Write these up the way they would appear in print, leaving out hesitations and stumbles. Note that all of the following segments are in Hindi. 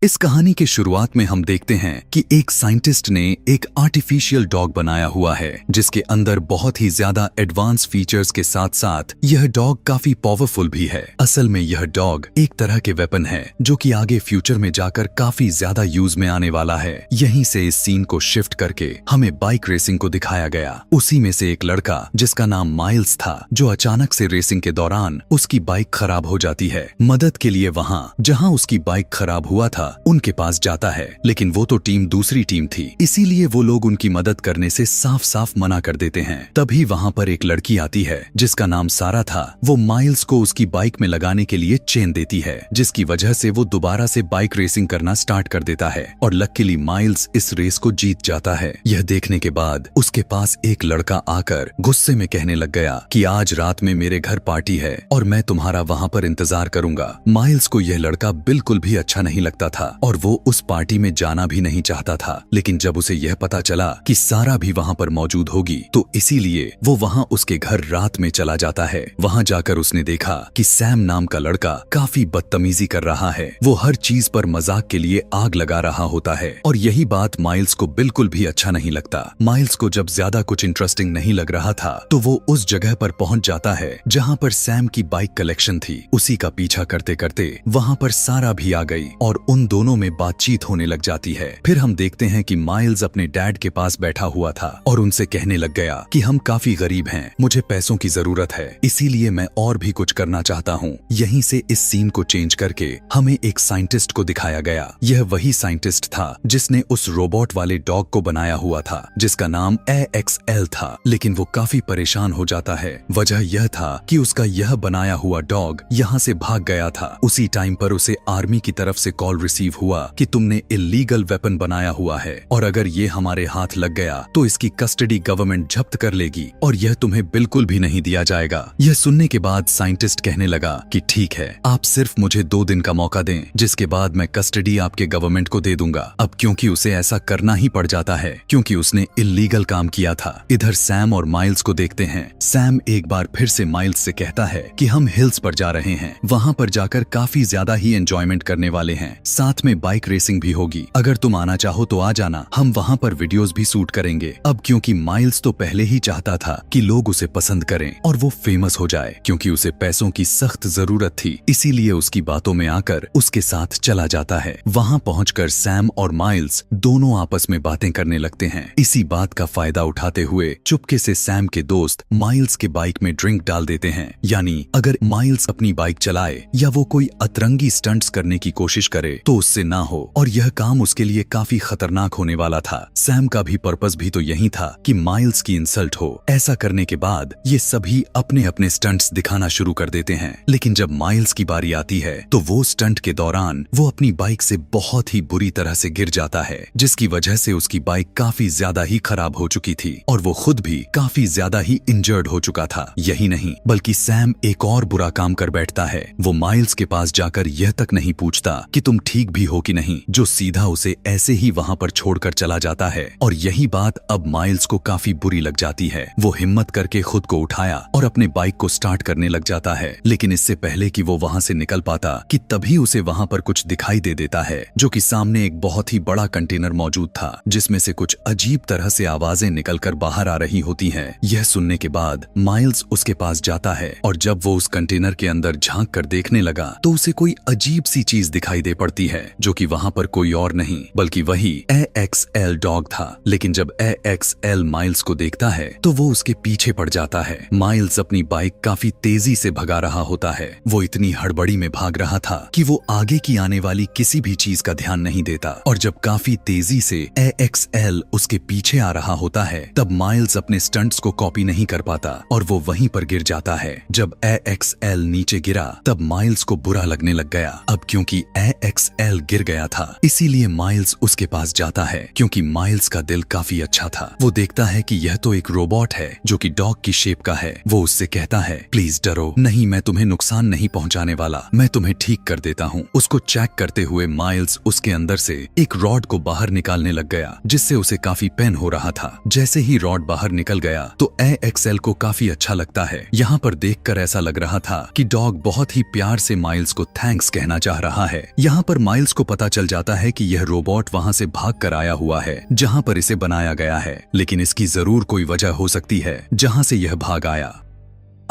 इस कहानी की शुरुआत में हम देखते हैं कि एक साइंटिस्ट ने एक आर्टिफिशियल डॉग बनाया हुआ है जिसके अंदर बहुत ही ज्यादा एडवांस फीचर्स के साथ साथ यह डॉग काफी पावरफुल भी है। असल में यह डॉग एक तरह के वेपन है जो कि आगे फ्यूचर में जाकर काफी ज्यादा यूज में आने वाला है। यहीं से इस सीन को शिफ्ट करके हमें बाइक रेसिंग को दिखाया गया। उसी में से एक लड़का जिसका नाम माइल्स था जो अचानक से रेसिंग के दौरान उसकी बाइक खराब हो जाती है। मदद के लिए वहाँ जहाँ उसकी बाइक खराब हुआ था उनके पास जाता है, लेकिन वो तो टीम दूसरी टीम थी, इसीलिए वो लोग उनकी मदद करने से साफ साफ मना कर देते हैं। तभी वहाँ पर एक लड़की आती है जिसका नाम सारा था। वो माइल्स को उसकी बाइक में लगाने के लिए चेन देती है जिसकी वजह से वो दोबारा से बाइक रेसिंग करना स्टार्ट कर देता है और लकीली माइल्स इस रेस को जीत जाता है। यह देखने के बाद उसके पास एक लड़का आकर गुस्से में कहने लग गया कि आज रात में मेरे घर पार्टी है और मैं तुम्हारा वहाँ पर इंतजार करूंगा। माइल्स को यह लड़का बिल्कुल भी अच्छा नहीं लगता था और वो उस पार्टी में जाना भी नहीं चाहता था, लेकिन जब उसे यह पता चला कि सारा भी वहाँ पर मौजूद होगी तो इसीलिए वो वहाँ उसके घर रात में चला जाता है। वहाँ जाकर उसने देखा कि सैम नाम का लड़का काफी बदतमीजी कर रहा है। वो हर चीज पर मजाक के लिए आग लगा रहा होता है और यही बात माइल्स को बिल्कुल भी अच्छा नहीं लगता। माइल्स को जब ज्यादा कुछ इंटरेस्टिंग नहीं लग रहा था तो वो उस जगह पर पहुंच जाता है जहाँ पर सैम की बाइक कलेक्शन थी। उसी का पीछा करते करते वहाँ पर सारा भी आ गई और उन दोनों में बातचीत होने लग जाती है। फिर हम देखते हैं कि माइल्स अपने डैड के पास बैठा हुआ था और उनसे कहने लग गया कि हम काफी गरीब हैं, मुझे पैसों की जरूरत है, इसीलिए मैं और भी कुछ करना चाहता हूँ। यहीं से इस सीन को चेंज करके हमें एक साइंटिस्ट को दिखाया गया। यह वही साइंटिस्ट था जिसने उस रोबोट वाले डॉग को बनाया हुआ था जिसका नाम AXL था, लेकिन वो काफी परेशान हो जाता है। वजह यह था कि उसका यह बनाया हुआ डॉग यहाँ से भाग गया था। उसी टाइम पर उसे आर्मी की तरफ से कॉल रिसीव हुआ कि तुमने इल्लीगल वेपन बनाया हुआ है और अगर ये हमारे हाथ लग गया तो इसकी कस्टडी गवर्नमेंट जब्त कर लेगी और यह तुम्हें बिल्कुल भी नहीं दिया जाएगा। यह सुनने के बाद साइंटिस्ट कहने लगा कि ठीक है, आप सिर्फ मुझे 2 दिन का मौका दें, जिसके बाद मैं कस्टडी आपके गवर्नमेंट को दे दूंगा। अब क्योंकि उसे ऐसा करना ही पड़ जाता है क्योंकि उसने इल्लीगल काम किया था। इधर सैम और माइल्स को देखते हैं। सैम एक बार फिर से माइल्स से कहता है कि हम हिल्स पर जा रहे हैं, वहाँ पर जाकर काफी ज्यादा ही एंजॉयमेंट करने वाले हैं, साथ में बाइक रेसिंग भी होगी। अगर तुम आना चाहो तो आ जाना, हम वहाँ पर वीडियोस भी शूट करेंगे। अब क्योंकि माइल्स तो पहले ही चाहता था कि लोग उसे पसंद करें और वो फेमस हो जाए, क्योंकि उसे पैसों की सख्त जरूरत थी, इसीलिए उसकी बातों में आकर उसके साथ चला जाता है। वहाँ पहुंचकर सैम और माइल्स दोनों आपस में बातें करने लगते हैं। इसी बात का फायदा उठाते हुए चुपके से सैम के दोस्त माइल्स के बाइक में ड्रिंक डाल देते हैं, यानी अगर माइल्स अपनी बाइक चलाए या वो कोई अतरंगी स्टंट्स करने की कोशिश करे तो उससे ना हो, और यह काम उसके लिए काफी खतरनाक होने वाला था। सैम का भी पर्पस भी तो यही था कि माइल्स की इंसल्ट हो। ऐसा करने के बाद ये सभी अपने अपने स्टंट्स दिखाना शुरू कर देते हैं, लेकिन जब माइल्स की बारी आती है तो वो स्टंट के दौरान वो अपनी बाइक से बहुत ही बुरी तरह से गिर जाता है, जिसकी वजह से उसकी बाइक काफी ज्यादा ही खराब हो चुकी थी और वो खुद भी काफी ज्यादा ही इंजर्ड हो चुका था। यही नहीं बल्कि सैम एक और बुरा काम कर बैठता है। वो माइल्स के पास जाकर यह तक नहीं पूछता कि तुम ठीक भी हो कि नहीं, जो सीधा उसे ऐसे ही वहाँ पर छोड़कर चला जाता है। और यही बात अब माइल्स को काफी बुरी लग जाती है। वो हिम्मत करके खुद को उठाया और अपने बाइक को स्टार्ट करने लग जाता है, लेकिन इससे पहले कि वो वहाँ से निकल पाता कि तभी उसे वहाँ पर कुछ दिखाई दे देता है, जो कि सामने एक बहुत ही बड़ा कंटेनर मौजूद था जिसमें से कुछ अजीब तरह से आवाजें निकलकर बाहर आ रही होती हैं। यह सुनने के बाद माइल्स उसके पास जाता है और जब वो उस कंटेनर के अंदर झांक कर देखने लगा तो उसे कोई अजीब सी चीज दिखाई दे पड़ती है, जो कि वहाँ पर कोई और नहीं बल्कि वही AXL डॉग था। लेकिन जब AXL माइल्स को देखता है तो वो उसके पीछे पड़ जाता है। माइल्स अपनी बाइक काफी तेजी से भगा रहा होता है। वो इतनी हड़बड़ी में भाग रहा था कि वो आगे की आने वाली किसी भी चीज का ध्यान नहीं देता, और जब काफी तेजी से AXL उसके पीछे आ रहा होता है तब माइल्स अपने स्टंट्स को कॉपी नहीं कर पाता और वो वहीं पर गिर जाता है। जब AXL नीचे गिरा तब माइल्स को बुरा लगने लग गया। अब क्योंकि AXL गिर गया था इसीलिए माइल्स उसके पास जाता है, क्योंकि माइल्स का दिल काफी अच्छा था। वो देखता है कि यह तो एक रोबोट है जो कि डॉग की शेप का है। वो उससे कहता है प्लीज डरो नहीं, मैं तुम्हें नुकसान नहीं पहुंचाने वाला, मैं तुम्हें ठीक कर देता हूँ। उसको चेक करते हुए माइल्स उसके अंदर से एक रॉड को बाहर निकालने लग गया जिससे उसे काफी पेन हो रहा था। जैसे ही रॉड बाहर निकल गया तो AXL को काफी अच्छा लगता है। यहाँ पर देखकर ऐसा लग रहा था कि डॉग बहुत ही प्यार से माइल्स को थैंक्स कहना चाह रहा है। यहाँ पर माइल्स को पता चल जाता है कि यह रोबोट वहां से भाग कर आया हुआ है जहां पर इसे बनाया गया है, लेकिन इसकी जरूर कोई वजह हो सकती है जहां से यह भाग आया।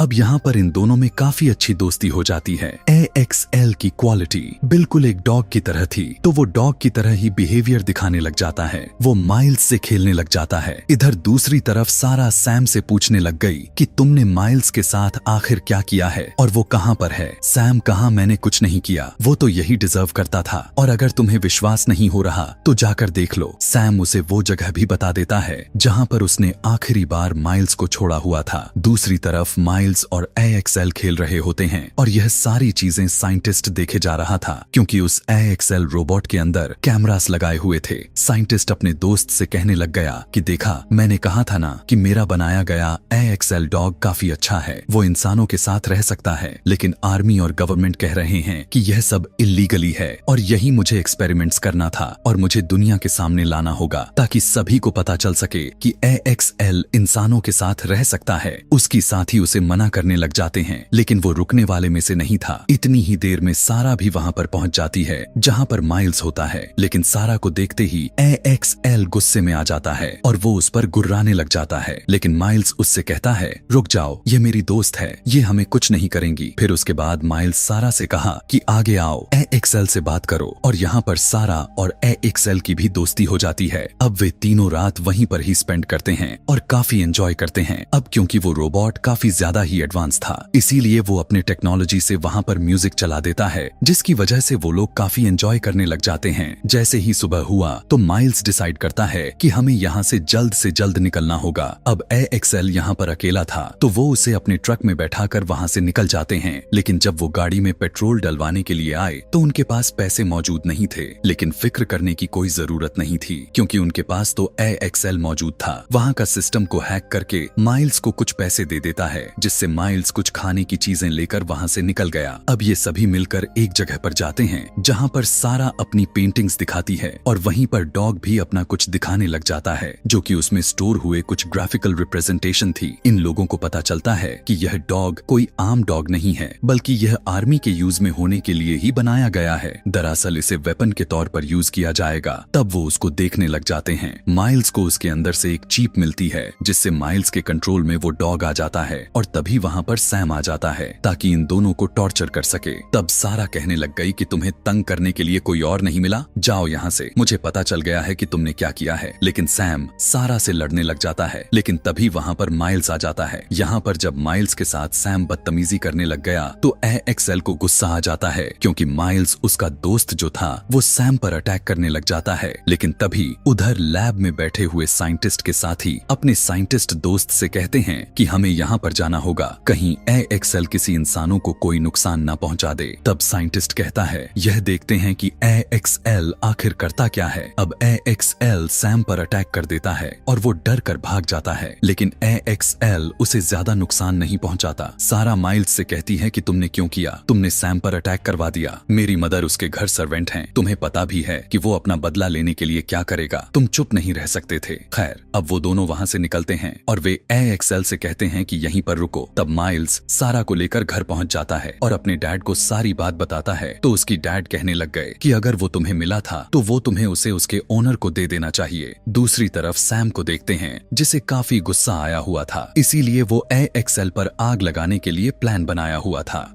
अब यहाँ पर इन दोनों में काफी अच्छी दोस्ती हो जाती है। AXL की क्वालिटी बिल्कुल एक डॉग की तरह थी, तो वो डॉग की तरह ही बिहेवियर दिखाने लग जाता है। वो माइल्स से खेलने लग जाता है। इधर दूसरी तरफ सारा सैम से पूछने लग गई कि तुमने माइल्स के साथ आखिर क्या किया है और वो कहाँ पर है। सैम कहा, मैंने कुछ नहीं किया, वो तो यही डिजर्व करता था, और अगर तुम्हें विश्वास नहीं हो रहा तो जाकर देख लो। सैम उसे वो जगह भी बता देता है जहाँ पर उसने आखिरी बार माइल्स को छोड़ा हुआ था। दूसरी तरफ माइल्स और AXL खेल रहे होते हैं और यह सारी चीजें साइंटिस्ट देखे जा रहा था, क्योंकि उस AXL रोबोट के अंदर कैमरास लगाए हुए थे। साइंटिस्ट अपने दोस्त से कहने लग गया कि देखा, मैंने कहा था ना कि मेरा बनाया गया AXL डॉग काफी अच्छा है, वो इंसानों के साथ रह सकता है, लेकिन आर्मी और गवर्नमेंट कह रहे हैं कि यह सब इल्लीगली है और यही मुझे एक्सपेरिमेंट्स करना था और मुझे दुनिया के सामने लाना होगा ताकि सभी को पता चल सके कि AXL इंसानों के साथ रह सकता है। उसकी साथी उसे मना करने लग जाते हैं, लेकिन वो रुकने वाले में से नहीं था। इतनी ही देर में सारा भी वहां पर पहुंच जाती है जहां पर माइल्स होता है, लेकिन सारा को देखते ही AXL गुस्से में आ जाता है और वो उस पर गुर्राने लग जाता है, लेकिन माइल्स उससे कहता है, रुक जाओ, ये मेरी दोस्त है, ये हमें कुछ नहीं करेंगी। फिर उसके बाद माइल्स सारा से कहा कि आगे आओ, AXL से बात करो, और यहाँ पर सारा और AXL की भी दोस्ती हो जाती है। अब वे तीनों रात वहीं पर ही स्पेंड करते हैं और काफी एंजॉय करते हैं। अब क्योंकि वो रोबोट काफी ज्यादा ही एडवांस था, इसीलिए वो अपने टेक्नोलॉजी से वहां पर म्यूजिक चला देता है, जिसकी वजह से वो लोग काफी एंजॉय करने लग जाते हैं। जैसे ही सुबह हुआ तो माइल्स डिसाइड करता है कि हमें यहाँ से जल्द निकलना होगा। अब AXL यहाँ पर अकेला था, तो वो उसे अपने ट्रक में बैठाकर वहाँ से निकल जाते हैं, लेकिन जब वो गाड़ी में पेट्रोल डलवाने के लिए आए तो उनके पास पैसे मौजूद नहीं थे, लेकिन फिक्र करने की कोई जरूरत नहीं थी, क्योंकि उनके पास तो AXL मौजूद था। वहाँ का सिस्टम को हैक करके माइल्स को कुछ पैसे दे देता है, जिससे माइल्स कुछ खाने की चीजें लेकर वहां से निकल गया। अब ये सभी मिलकर एक जगह पर जाते हैं जहां पर सारा अपनी पेंटिंग्स दिखाती है और वहीं पर डॉग भी अपना कुछ दिखाने लग जाता है, जो कि उसमें स्टोर हुए कुछ ग्राफिकल रिप्रेजेंटेशन थी। इन लोगों को पता चलता है कि यह डॉग कोई आम डॉग नहीं है, बल्कि यह आर्मी के यूज में होने के लिए ही बनाया गया है। दरअसल इसे वेपन के तौर पर यूज किया जाएगा। तब वो उसको देखने लग जाते हैं। माइल्स को उसके अंदर से एक चिप मिलती है, जिससे माइल्स के कंट्रोल में वो डॉग आ जाता है और तभी वहां पर सैम आ जाता है ताकि इन दोनों को टॉर्चर कर सके। तब सारा कहने लग गई कि तुम्हें तंग करने के लिए कोई और नहीं मिला, जाओ यहाँ से, मुझे पता चल गया है कि तुमने क्या किया है। लेकिन सैम सारा से लड़ने लग जाता है, लेकिन तभी वहाँ पर माइल्स आ जाता है। यहाँ पर जब माइल्स के साथ सैम बदतमीजी करने लग गया तो AXL को गुस्सा आ जाता है, क्योंकि माइल्स उसका दोस्त जो था वो सैम पर अटैक करने लग जाता है। लेकिन तभी उधर लैब में बैठे हुए साइंटिस्ट के साथी अपने साइंटिस्ट दोस्त से कहते हैं कि हमें यहाँ पर जाना होगा, कहीं AXL किसी इंसानों को कोई नुकसान ना पहुंचा दे। तब साइंटिस्ट कहता है, यह देखते हैं कि AXL आखिर करता क्या है। अब AXL सैम पर अटैक कर देता है और वो डर कर भाग जाता है, लेकिन AXL उसे ज्यादा नुकसान नहीं पहुंचाता। सारा माइल्स से कहती है कि तुमने क्यों किया, तुमने सैम पर अटैक करवा दिया। मेरी मदर उसके घर सर्वेंट हैं, तुम्हें पता भी है कि वो अपना बदला लेने के लिए क्या करेगा, तुम चुप नहीं रह सकते थे। खैर, अब वो दोनों वहाँ से निकलते हैं और वे AXL से कहते हैं कि यहीं पर रुको। तब माइल्स सारा को लेकर घर पहुंच जाता है और अपने डैड को सारी बात बताता है। तो उसकी डैड कहने लग गए कि अगर वो तुम्हें मिला था तो वो तुम्हें उसे उसके ओनर को दे देना चाहिए। दूसरी तरफ सैम को देखते हैं, जिसे काफी गुस्सा आया हुआ था, इसीलिए वो AXL पर आग लगाने के लिए प्लान बनाया हुआ था।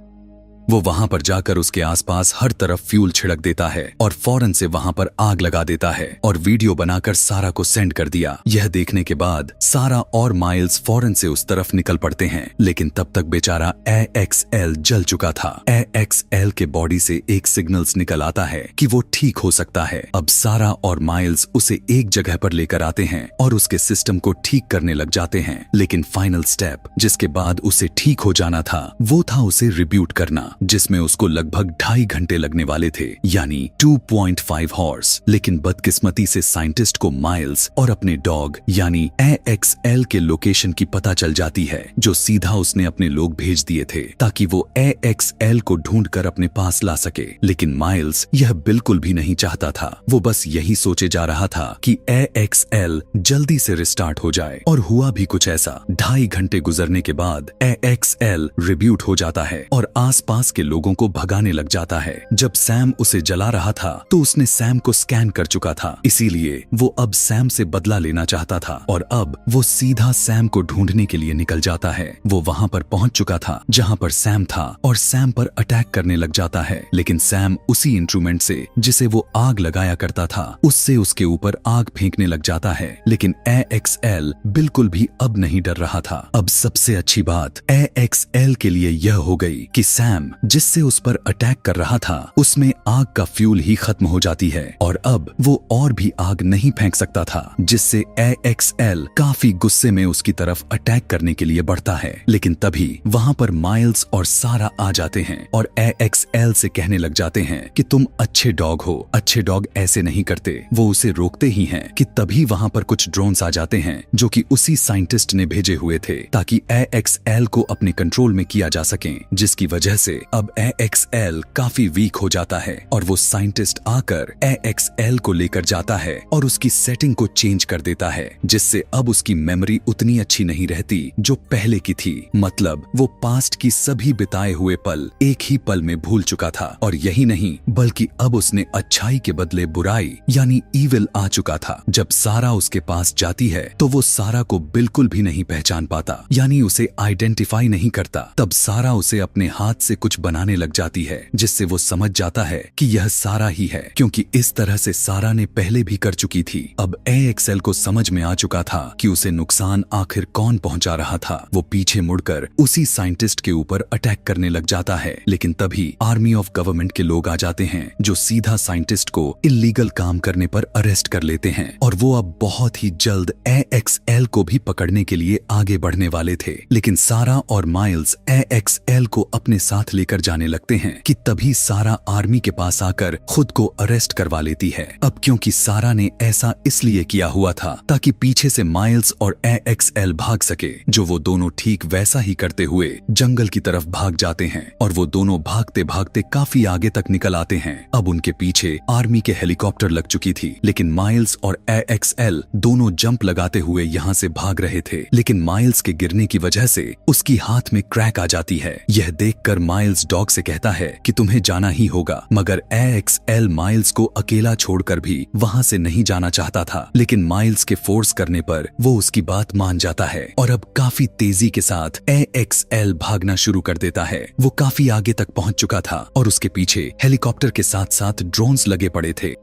वो वहां पर जाकर उसके आसपास हर तरफ फ्यूल छिड़क देता है और फौरन से वहां पर आग लगा देता है और वीडियो बनाकर सारा को सेंड कर दिया। यह देखने के बाद सारा और माइल्स फौरन से उस तरफ निकल पड़ते हैं, लेकिन तब तक बेचारा AXL जल चुका था। AXL के बॉडी से एक सिग्नल्स निकल आता है कि वो ठीक हो सकता है। अब सारा और माइल्स उसे एक जगह पर लेकर आते हैं और उसके सिस्टम को ठीक करने लग जाते हैं, लेकिन फाइनल स्टेप जिसके बाद उसे ठीक हो जाना था वो था उसे रिब्यूट करना, जिसमें उसको लगभग 2.5 घंटे लगने वाले थे, यानी 2.5 हॉर्स। लेकिन बदकिस्मती से साइंटिस्ट को माइल्स और अपने डॉग यानी AXL के लोकेशन की पता चल जाती है, जो सीधा उसने अपने लोग भेज दिए थे ताकि वो AXL को ढूंढकर अपने पास ला सके। लेकिन माइल्स यह बिल्कुल भी नहीं चाहता था, वो बस यही सोचे जा रहा था कि AXL जल्दी से रिस्टार्ट हो जाए, और हुआ भी कुछ ऐसा। 2.5 घंटे गुजरने के बाद AXL रिब्यूट हो जाता है और आसपास आसपास के लोगों को भगाने लग जाता है। जब सैम उसे जला रहा था तो उसने सैम को स्कैन कर चुका था, इसीलिए वो अब सैम से बदला लेना चाहता था और अब वो सीधा सैम को ढूंढने के लिए निकल जाता है। वो वहां पर पहुंच चुका था जहां पर सैम था और सैम पर अटैक करने लग जाता है, लेकिन सैम उसी इंस्ट्रूमेंट से जिसे वो आग लगाया करता था उससे उसके ऊपर आग फेंकने लग जाता है। लेकिन AXL बिल्कुल भी अब नहीं डर रहा था। अब सबसे अच्छी बात AXL के लिए यह हो गई कि सैम जिससे उस पर अटैक कर रहा था उसमें आग का फ्यूल ही खत्म हो जाती है और अब वो और भी आग नहीं फेंक सकता था, जिससे AXL काफी गुस्से में उसकी तरफ अटैक करने के लिए बढ़ता है। लेकिन तभी वहां पर माइल्स और सारा आ जाते हैं और AXL से कहने लग जाते हैं कि तुम अच्छे डॉग हो, अच्छे डॉग ऐसे नहीं करते। वो उसे रोकते ही हैं कि तभी वहां पर कुछ ड्रोन्स आ जाते हैं जो कि उसी साइंटिस्ट ने भेजे हुए थे ताकि AXL को अपने कंट्रोल में किया जा सके, जिसकी वजह से अब AXL काफी वीक हो जाता है और वो साइंटिस्ट आकर AXL को लेकर जाता है और उसकी सेटिंग को चेंज कर देता है, जिससे अब उसकी मेमोरी उतनी अच्छी नहीं रहती जो पहले की थी। मतलब वो पास्ट की सभी बिताए हुए पल एक ही पल में भूल चुका था और यही नहीं बल्कि अब उसने अच्छाई के बदले बुराई यानी ईविल आ चुका था। जब सारा उसके पास जाती है तो वो सारा को बिल्कुल भी नहीं पहचान पाता, यानी उसे आइडेंटिफाई नहीं करता। तब सारा उसे अपने हाथ से कुछ बनाने लग जाती है जिससे वो समझ जाता है कि यह सारा ही है, क्योंकि इस तरह से सारा ने पहले भी कर चुकी थी। अब AXL को समझ में आ चुका था कि उसे नुकसान आखिर कौन पहुंचा रहा था। वो पीछे मुड़कर उसी साइंटिस्ट के ऊपर अटैक करने लग जाता है, लेकिन तभी आर्मी ऑफ गवर्नमेंट के लोग आ जाते हैं जो सीधा साइंटिस्ट को इल्लीगल काम करने पर अरेस्ट कर लेते हैं और वो अब बहुत ही जल्द AXL को भी पकड़ने के लिए आगे बढ़ने वाले थे। लेकिन सारा और माइल्स AXL को अपने साथ लेकर जाने लगते हैं कि तभी सारा आर्मी के पास आकर खुद को अरेस्ट करवा लेती है। अब क्योंकि सारा ने ऐसा इसलिए किया हुआ था ताकि पीछे से माइल्स और AXL भाग सके, जो वो दोनों ठीक वैसा ही करते हुए जंगल की तरफ भाग जाते हैं और वो दोनों भागते भागते काफी आगे तक निकल आते हैं। अब उनके पीछे आर्मी के हेलीकॉप्टर लग चुकी थी, लेकिन माइल्स और AXL दोनों जंप लगाते हुए यहाँ से भाग रहे थे। लेकिन माइल्स के गिरने की वजह से उसकी हाथ में क्रैक आ जाती है। यह देखकर माइल्स डॉग से कहता है कि तुम्हें जाना ही होगा, मगर AXL माइल्स को अकेला छोड़कर भी वहां से नहीं जाना चाहता था। लेकिन माइल्स के फोर्स करने पर वो उसकी बात मान जाता है और अब काफी तेजी के साथ AXL भागना शुरू कर देता है। वो काफी आगे तक पहुंच चुका था और उसके पीछे हेलीकॉप्टर के साथ साथ ड्रोन्स लगे पड़े थे।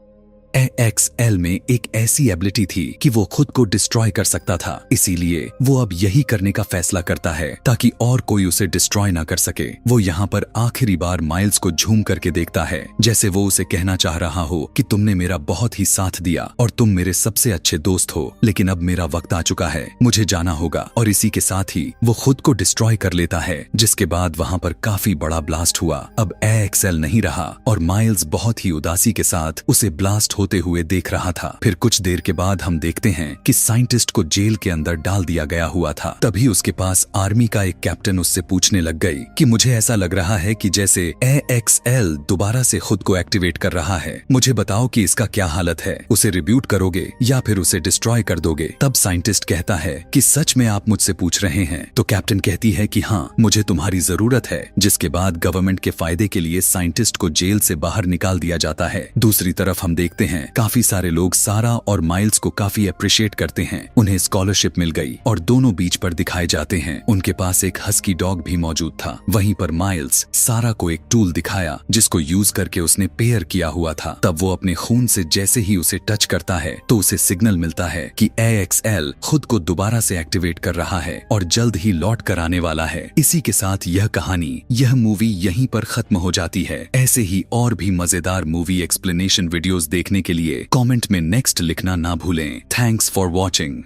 AXL में एक ऐसी एबिलिटी थी कि वो खुद को डिस्ट्रॉय कर सकता था, इसीलिए वो अब यही करने का फैसला करता है ताकि और कोई उसे डिस्ट्रॉय ना कर सके। वो यहाँ पर आखिरी बार माइल्स को झूम करके देखता है, जैसे वो उसे कहना चाह रहा हो कि तुमने मेरा बहुत ही साथ दिया और तुम मेरे सबसे अच्छे दोस्त हो, लेकिन अब मेरा वक्त आ चुका है, मुझे जाना होगा। और इसी के साथ ही वो खुद को डिस्ट्रॉय कर लेता है, जिसके बाद वहाँ पर काफी बड़ा ब्लास्ट हुआ। अब AXL नहीं रहा और माइल्स बहुत ही उदासी के साथ उसे ब्लास्ट होते हुए देख रहा था। फिर कुछ देर के बाद हम देखते हैं कि साइंटिस्ट को जेल के अंदर डाल दिया गया हुआ था। तभी उसके पास आर्मी का एक कैप्टन उससे पूछने लग गई कि मुझे ऐसा लग रहा है कि जैसे AXL दोबारा से खुद को एक्टिवेट कर रहा है, मुझे बताओ कि इसका क्या हालत है, उसे रिब्यूट करोगे या फिर उसे डिस्ट्रॉय कर दोगे। तब साइंटिस्ट कहता है कि सच में आप मुझसे पूछ रहे हैं? तो कैप्टन कहती है कि हाँ, मुझे तुम्हारी जरूरत है। जिसके बाद गवर्नमेंट के फायदे के लिए साइंटिस्ट को जेल से बाहर निकाल दिया जाता है। दूसरी तरफ हम देखते हैं काफी सारे लोग सारा और माइल्स को काफी अप्रिशिएट करते हैं। उन्हें स्कॉलरशिप मिल गई और दोनों बीच पर दिखाए जाते हैं। उनके पास एक हस्की डॉग भी मौजूद था। वहीं पर माइल्स सारा को एक टूल दिखाया जिसको यूज करके उसने पेयर किया हुआ था। तब वो अपने खून से जैसे ही उसे टच करता है तो उसे सिग्नल मिलता है कि AXL खुद को दोबारा से एक्टिवेट कर रहा है और जल्द ही लौट कर आने वाला है। इसी के साथ यह कहानी, यह मूवी यहीं पर खत्म हो जाती है। ऐसे ही और भी मजेदार मूवी एक्सप्लेनेशन वीडियोस देखने के लिए कमेंट में नेक्स्ट लिखना ना भूलें। Thanks for watching.